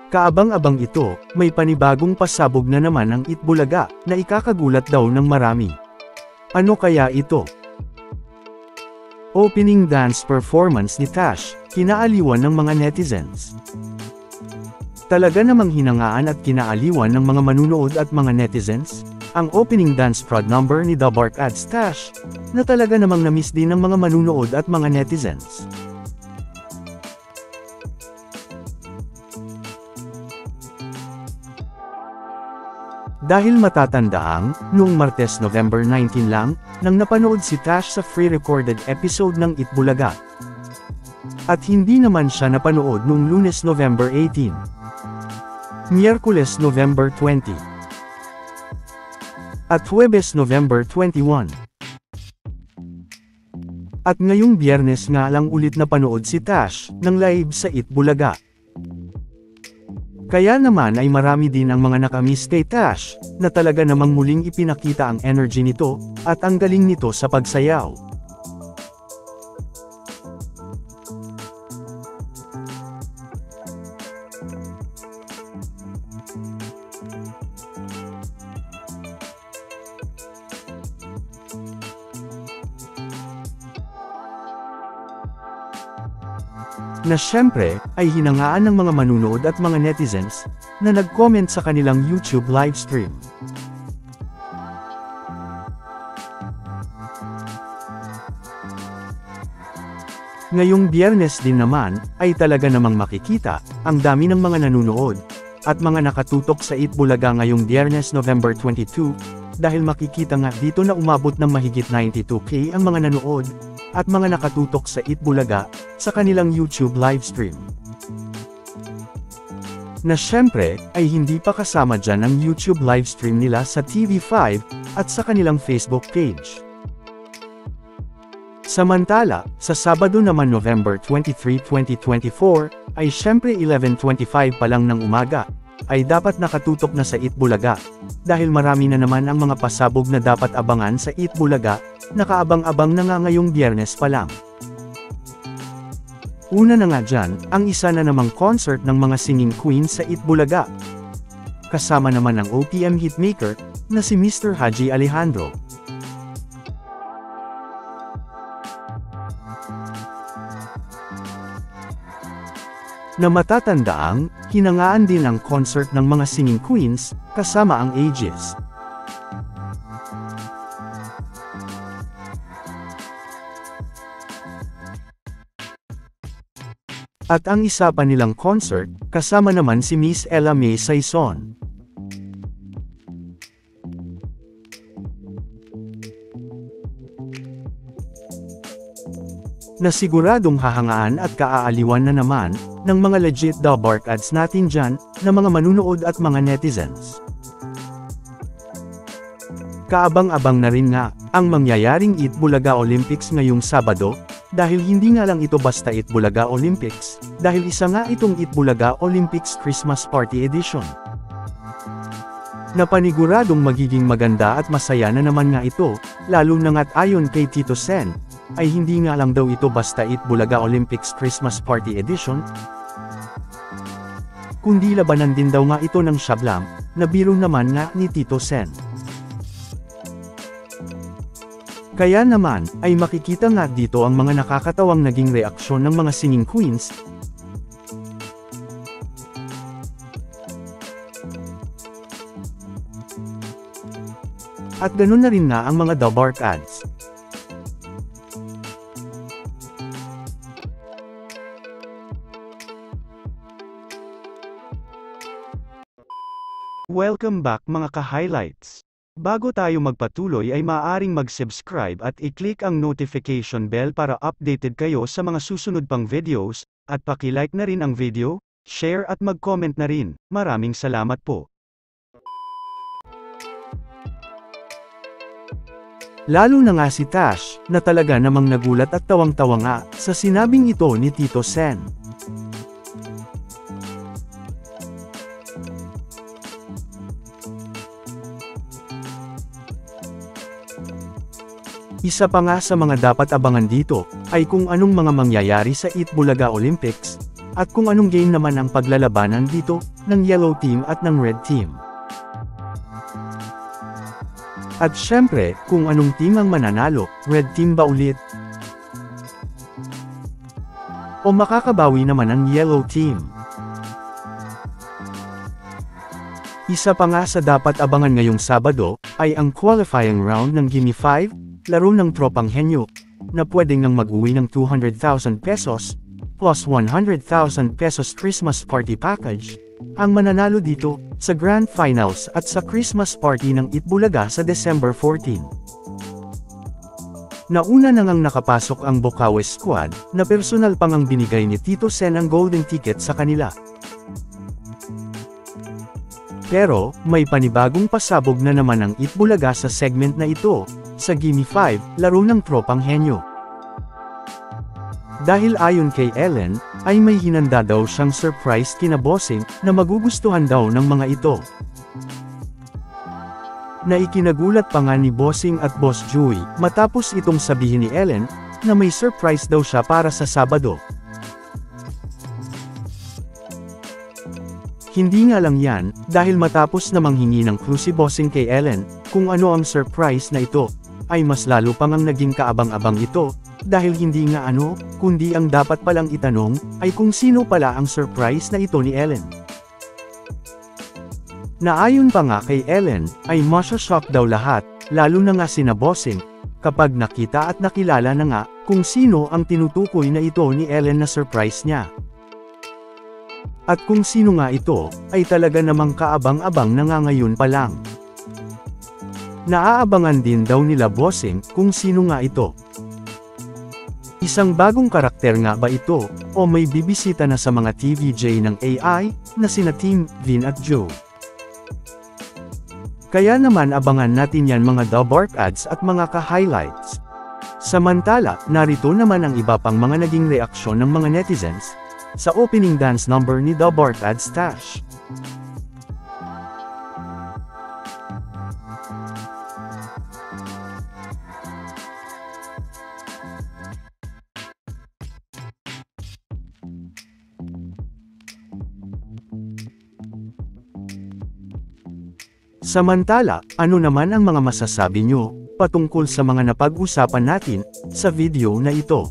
Kaabang-abang ito, may panibagong pasabog na naman ang Itbulaga, na ikakagulat daw ng marami. Ano kaya ito? Opening dance performance ni Tash, kinaaliwan ng mga netizens. Talaga namang hinangaan at kinaaliwan ng mga manunood at mga netizens, ang opening dance prod number ni The Bark Ads Tash, na talaga namang na-miss din ng mga manunood at mga netizens. Dahil matatandaang, noong Martes November 19 lang, nang napanood si Tash sa free-recorded episode ng Itbulaga. At hindi naman siya napanood noong Lunes November 18, Miyerkules November 20, at Huwebes November 21. At ngayong Biyernes nga lang ulit napanood si Tash, ng live sa Itbulaga. Kaya naman ay marami din ang mga nakamiss kay Tash, na talaga namang muling ipinakita ang energy nito, at ang galing nito sa pagsayaw. Na syempre, ay hinangaan ng mga manunood at mga netizens, na nag-comment sa kanilang YouTube livestream. Ngayong Biyernes din naman, ay talaga namang makikita, ang dami ng mga nanunood, at mga nakatutok sa Itbulaga ngayong Biyernes November 22, dahil makikita nga dito na umabot ng mahigit 92K ang mga nanood, at mga nakatutok sa Itbulaga, sa kanilang YouTube livestream. Na syempre, ay hindi pa kasama dyan ang YouTube livestream nila sa TV5, at sa kanilang Facebook page. Samantala, sa Sabado naman November 23, 2024, ay syempre 11:25 pa lang ng umaga, ay dapat nakatutok na sa Itbulaga, dahil marami na naman ang mga pasabog na dapat abangan sa Itbulaga, nakaabang-abang na nga ngayong Biyernes pa lang. Una na nga dyan, ang isa na namang concert ng mga singing queens sa Itbulaga. Kasama naman ang OPM hitmaker, na si Mr. Haji Alejandro. Na matatandaang, hinangaan din ang concert ng mga singing queens, kasama ang Aegis. At ang isa pa nilang concert, kasama naman si Miss Ella May Saison. Na siguradong hahangaan at kaaaliwan na naman, ng mga legit The Bark Ads natin dyan, na mga manunood at mga netizens. Kaabang-abang na rin nga, ang mangyayaring Itbulaga Olympics ngayong Sabado, dahil hindi nga lang ito basta Itbulaga Olympics, dahil isa nga itong Itbulaga Olympics Christmas Party Edition. Na paniguradong magiging maganda at masaya na naman nga ito, lalo na nga't ayon kay Tito Sen, ay hindi nga lang daw ito basta Itbulaga Olympics Christmas Party Edition, kundi labanan din daw nga ito ng Shablam, na biro naman nga ni Tito Sen. Kaya naman, ay makikita nga dito ang mga nakakatawang naging reaksyon ng mga singing queens. At ganun na rin nga ang mga The Bark Ads. Welcome back mga ka-highlights. Bago tayo magpatuloy ay maaaring mag-subscribe at i-click ang notification bell para updated kayo sa mga susunod pang videos, at paki-like na rin ang video, share at mag-comment na rin. Maraming salamat po. Lalo na nga si Tash, na talaga namang nagulat at tawang-tawa nga, sa sinabing ito ni Tito Sen. Isa pa nga sa mga dapat abangan dito, ay kung anong mga mangyayari sa Itbulaga Olympics, At kung anong game naman ang paglalabanan dito, ng Yellow Team at ng Red Team. At syempre, kung anong team ang mananalo, Red Team ba ulit? O makakabawi naman ang Yellow Team? Isa pa nga sa dapat abangan ngayong Sabado, ay ang qualifying round ng Gimme 5, laro ng Tropang Henyo, na pwedeng nang mag-uwi ng 200,000 pesos, plus 100,000 pesos Christmas Party Package, ang mananalo dito, sa Grand Finals at sa Christmas Party ng Itbulaga sa December 14. Nauna na ngang nakapasok ang Bocaue Squad, na personal pang ang binigay ni Tito Sen ang golden ticket sa kanila. Pero, may panibagong pasabog na naman ang Itbulaga sa segment na ito, sa Gimme 5, laro ng Tropang Henyo. Dahil ayon kay Ellen, ay may hinanda daw siyang surprise kina Bossing, na magugustuhan daw ng mga ito. Na ikinagulat pa nga ni Bossing at Boss Joey, matapos itong sabihin ni Ellen, na may surprise daw siya para sa Sabado. Hindi nga lang yan, dahil matapos na manghingi ng clue si Bossing kay Ellen, kung ano ang surprise na ito, ay mas lalo pang ang naging kaabang-abang ito, dahil hindi nga ano, kundi ang dapat palang itanong, ay kung sino pala ang surprise na ito ni Ellen. Naayon pa nga kay Ellen, ay masya-shock daw lahat, lalo na nga sina Bossing, kapag nakita at nakilala na nga, kung sino ang tinutukoy na ito ni Ellen na surprise niya. At kung sino nga ito, ay talaga namang kaabang-abang na nga ngayon pa lang. Naaabangan din daw nila Bossing, kung sino nga ito. Isang bagong karakter nga ba ito, o may bibisita na sa mga TVJ ng AI, na sina Team Vin at Joe? Kaya naman abangan natin yan mga Dabark ads at mga ka-highlights. Samantala, narito naman ang iba pang mga naging reaksyon ng mga netizens, sa opening dance number ni Dabark ads Stash. Samantala, ano naman ang mga masasabi nyo, patungkol sa mga napag-usapan natin, sa video na ito?